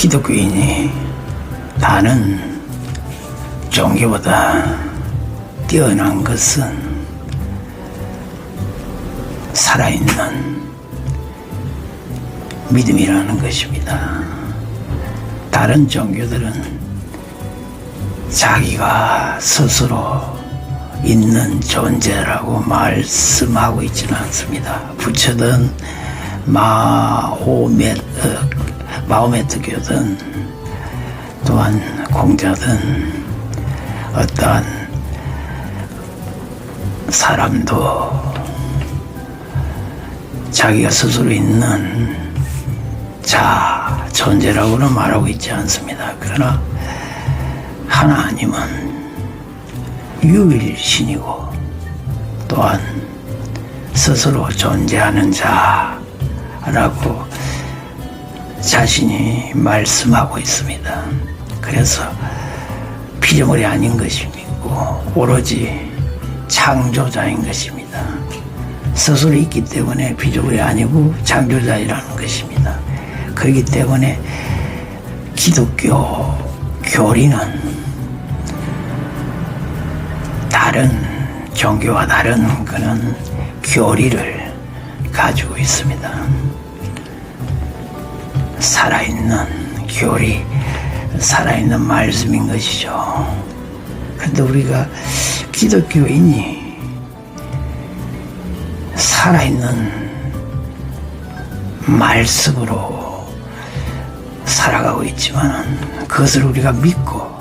기독교인이 다른 종교보다 뛰어난 것은 살아있는 믿음이라는 것입니다. 다른 종교들은 자기가 스스로 있는 존재라고 말씀하고 있지는 않습니다. 부처든 마호메트교든 또한 공자든 어떠한 사람도 자기가 스스로 있는 존재라고는 말하고 있지 않습니다. 그러나 하나님은 유일신이고 또한 스스로 존재하는 자라고 자신이 말씀하고 있습니다. 그래서 피조물이 아닌 것이고 오로지 창조자인 것입니다. 스스로 있기 때문에 피조물이 아니고 창조자이라는 것입니다. 그렇기 때문에 기독교 교리는 다른 종교와 다른 그런 교리를 가지고 있습니다. 살아있는 교리, 살아있는 말씀인 것이죠. 그런데 우리가 기독교인이 살아있는 말씀으로 살아가고 있지만 그것을 우리가 믿고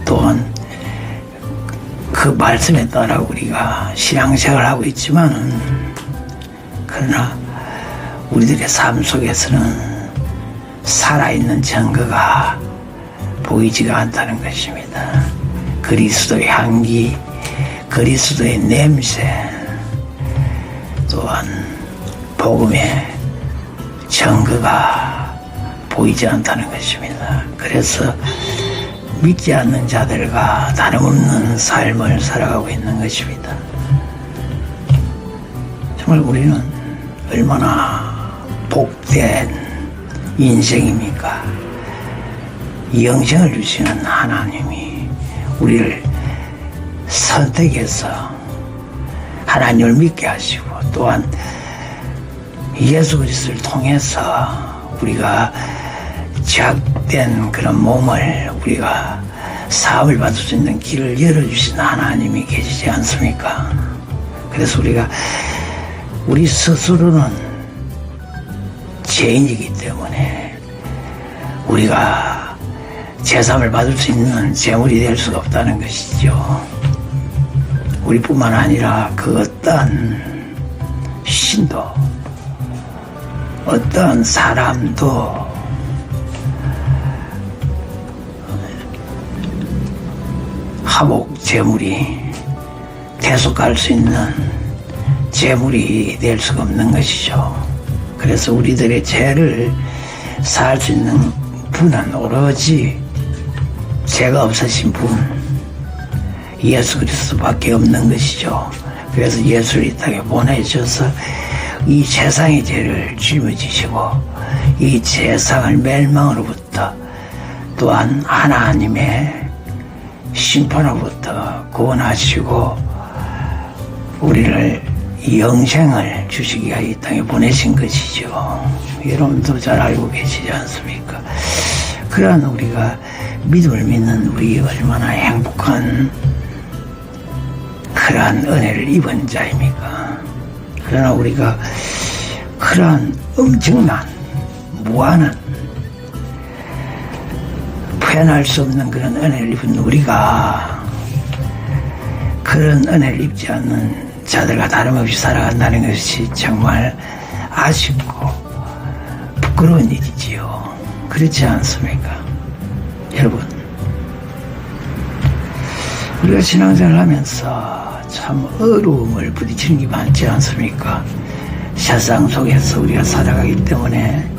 또한 그 말씀에 따라 우리가 신앙생활을 하고 있지만 그러나 우리들의 삶 속에서는 살아있는 증거가 보이지가 않다는 것입니다. 그리스도의 향기, 그리스도의 냄새, 또한 복음의 증거가 보이지 않다는 것입니다. 그래서 믿지 않는 자들과 다름없는 삶을 살아가고 있는 것입니다. 정말 우리는 얼마나 복된 인생입니까? 영생을 주시는 하나님이 우리를 선택해서 하나님을 믿게 하시고 또한 예수 그리스도를 통해서 우리가 죄악된 그런 몸을 우리가 사함을 받을 수 있는 길을 열어주신 하나님이 계시지 않습니까? 그래서 우리 스스로는 죄인이기 때문에 우리가 제사함을 받을 수 있는 제물이 될 수가 없다는 것이죠. 우리뿐만 아니라 그 어떠한 신도 어떠한 사람도 화목 제물이 대속할 수 있는 제물이 될 수가 없는 것이죠. 그래서 우리들의 죄를 사할 수 있는 분은 오로지 죄가 없으신 분 예수 그리스도밖에 없는 것이죠. 그래서 예수를 이 땅에 보내셔서 이 세상의 죄를 짊어지시고 이 세상을 멸망으로부터 또한 하나님의 심판으로부터 구원하시고 우리를 영생을 주시기 위하여 이 땅에 보내신 것이죠. 여러분도 잘 알고 계시지 않습니까? 그러한 우리가 믿음을 믿는 우리 얼마나 행복한 그러한 은혜를 입은 자입니까? 그러나 우리가 그러한 엄청난 무한한 표현할 수 없는 그런 은혜를 입은 우리가 그런 은혜를 입지 않는 자들과 다름없이 살아간다는 것이 정말 아쉽고 부끄러운 일이지요. 그렇지 않습니까? 여러분, 우리가 신앙생활을 하면서 참 어려움을 부딪히는 게 많지 않습니까? 세상 속에서 우리가 살아가기 때문에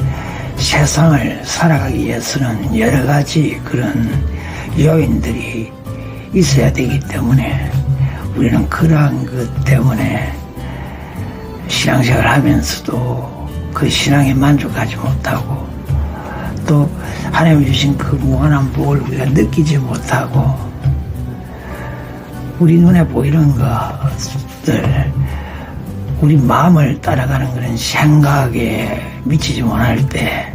세상을 살아가기 위해서는 여러 가지 그런 요인들이 있어야 되기 때문에 우리는 그러한 것 때문에 신앙생활을 하면서도 그 신앙에 만족하지 못하고 또 하나님이 주신 그 무한한 복을 우리가 느끼지 못하고 우리 눈에 보이는 것들, 우리 마음을 따라가는 그런 생각에 미치지 못할 때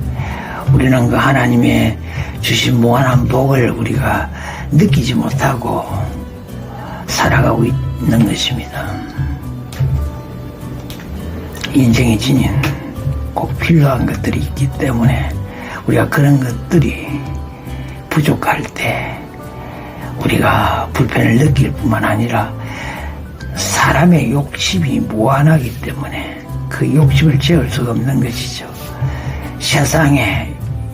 우리는 그 하나님의 주신 무한한 복을 우리가 느끼지 못하고 살아가고 있는 것입니다. 인생이 지닌 꼭 필요한 것들이 있기 때문에 우리가 그런 것들이 부족할 때 우리가 불편을 느낄 뿐만 아니라 사람의 욕심이 무한하기 때문에 그 욕심을 채울 수가 없는 것이죠. 세상에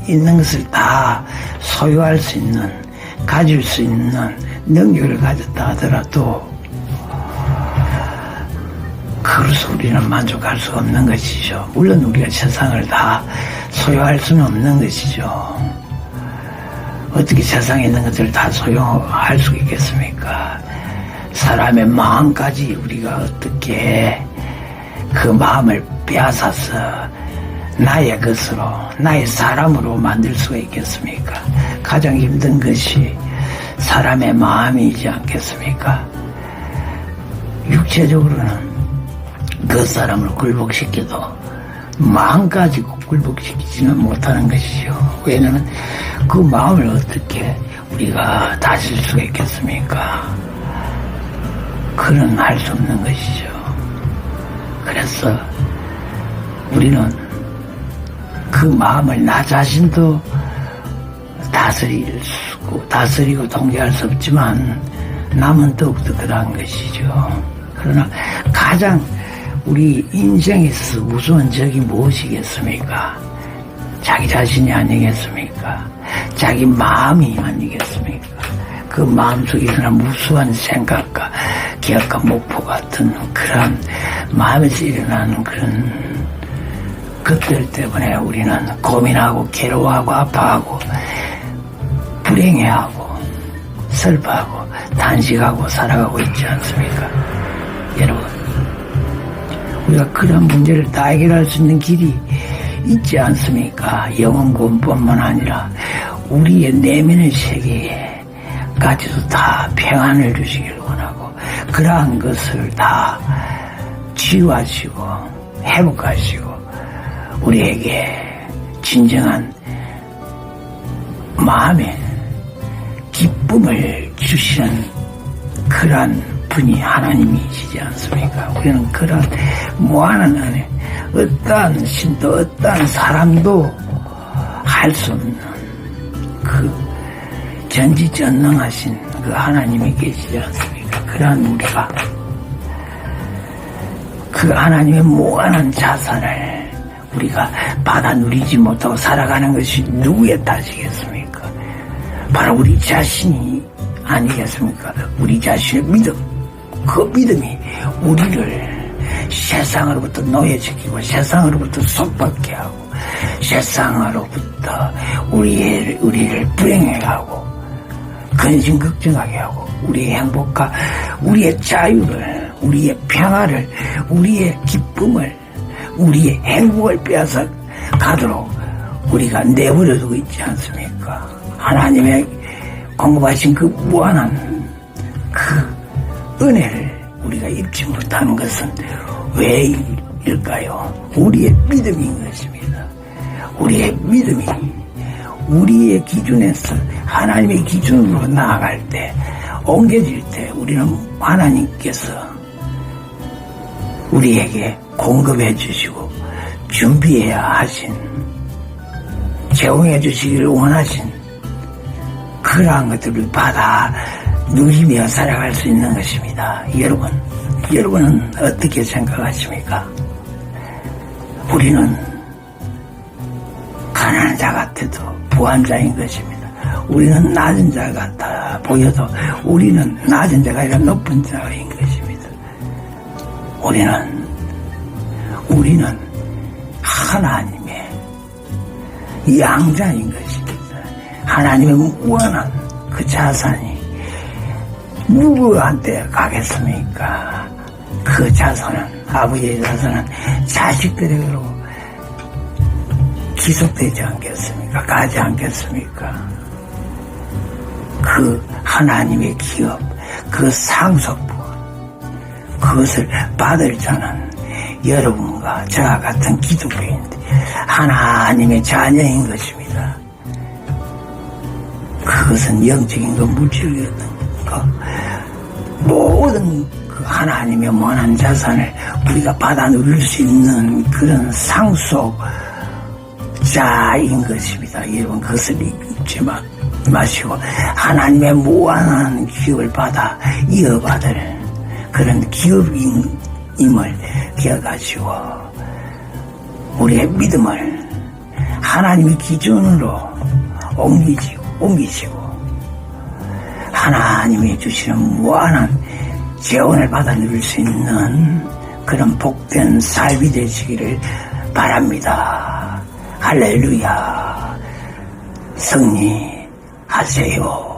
있는 것을 다 소유할 수 있는, 가질 수 있는 능력을 가졌다 하더라도 그로서 우리는 만족할 수 없는 것이죠. 물론 우리가 세상을 다 소유할 수는 없는 것이죠. 어떻게 세상에 있는 것들을 다 소유할 수 있겠습니까? 사람의 마음까지 우리가 어떻게 그 마음을 빼앗아서 나의 것으로, 나의 사람으로 만들 수가 있겠습니까? 가장 힘든 것이 사람의 마음이지 않겠습니까? 육체적으로는 그 사람을 굴복시켜도 마음 가지고 굴복시키지는 못하는 것이죠. 왜냐하면 그 마음을 어떻게 우리가 다스릴 수가 있겠습니까? 그는 할 수 없는 것이죠. 그래서 우리는 그 마음을 나 자신도 다스리고 통제할 수 없지만 남은 더욱더 그러한 것이죠. 그러나 가장 우리 인생에서 무서운 적이 무엇이겠습니까? 자기 자신이 아니겠습니까? 자기 마음이 아니겠습니까? 그 마음속에 일어난 무수한 생각과 기약과 목표 같은 그런 마음에서 일어나는 그런 것들 때문에 우리는 고민하고 괴로워하고 아파하고 불행해하고 슬퍼하고 단식하고 살아가고 있지 않습니까? 여러분, 우리가 그런 문제를 다 해결할 수 있는 길이 있지 않습니까? 영혼구원뿐만 아니라 우리의 내면의 세계에까지도 다 평안을 주시기를 원하고 그러한 것을 다 치유하시고 회복하시고 우리에게 진정한 마음의 기쁨을 주시는 그러한 분이 하나님이시지 않습니까? 우리는 그런 무한한 은혜, 어떠한 신도 어떠한 사람도 할 수 없는 그 전지전능하신 그 하나님이 계시지 않습니까? 그러한 우리가 그 하나님의 무한한 자산을 우리가 받아 누리지 못하고 살아가는 것이 누구의 탓이겠습니까? 바로 우리 자신이 아니겠습니까? 우리 자신의 믿음, 그 믿음이 우리를 세상으로부터 노예시키고 세상으로부터 속박해 하고 세상으로부터 우리를 불행하게 하고 근심 걱정하게 하고 우리의 행복과 우리의 자유를, 우리의 평화를, 우리의 기쁨을, 우리의 행복을 빼앗아 가도록 우리가 내버려두고 있지 않습니까? 하나님의 공급하신 그 무한한 그 은혜를 우리가 입지 못하는 것은 왜일까요? 우리의 믿음인 것입니다. 우리의 믿음이 우리의 기준에서 하나님의 기준으로 나아갈 때, 옮겨질 때 우리는 하나님께서 우리에게 공급해 주시고 준비해야 하신, 제공해 주시기를 원하신 그러한 것들을 받아 누리며 살아갈 수 있는 것입니다. 여러분은 어떻게 생각하십니까? 우리는 가난한 자 같아도 부한 자인 것입니다. 우리는 낮은 자 같아 보여도 우리는 낮은 자가 아니라 높은 자인 것입니다. 우리는 하나님의 양자인 것입니다. 하나님의 무한한 그 자산이 누구한테 가겠습니까? 그 자손은, 아버지의 자손은 자식들에게로 기속되지 않겠습니까? 가지 않겠습니까? 그 하나님의 기업, 그 상속부, 그것을 받을 자는 여러분과 저와 같은 기독교인들, 하나님의 자녀인 것입니다. 그것은 영적인 것, 물질적인 것, 모든 그 하나님의 원한 자산을 우리가 받아 누릴 수 있는 그런 상속자인 것입니다. 여러분, 그것을 잊지 마시고 하나님의 무한한 기업을 받아 이어받을 그런 기업임을 기억하시고 우리의 믿음을 하나님의 기준으로 옮기시고 하나님이 주시는 무한한 재원을 받아 누릴 수 있는 그런 복된 삶이 되시기를 바랍니다. 할렐루야. 승리하세요.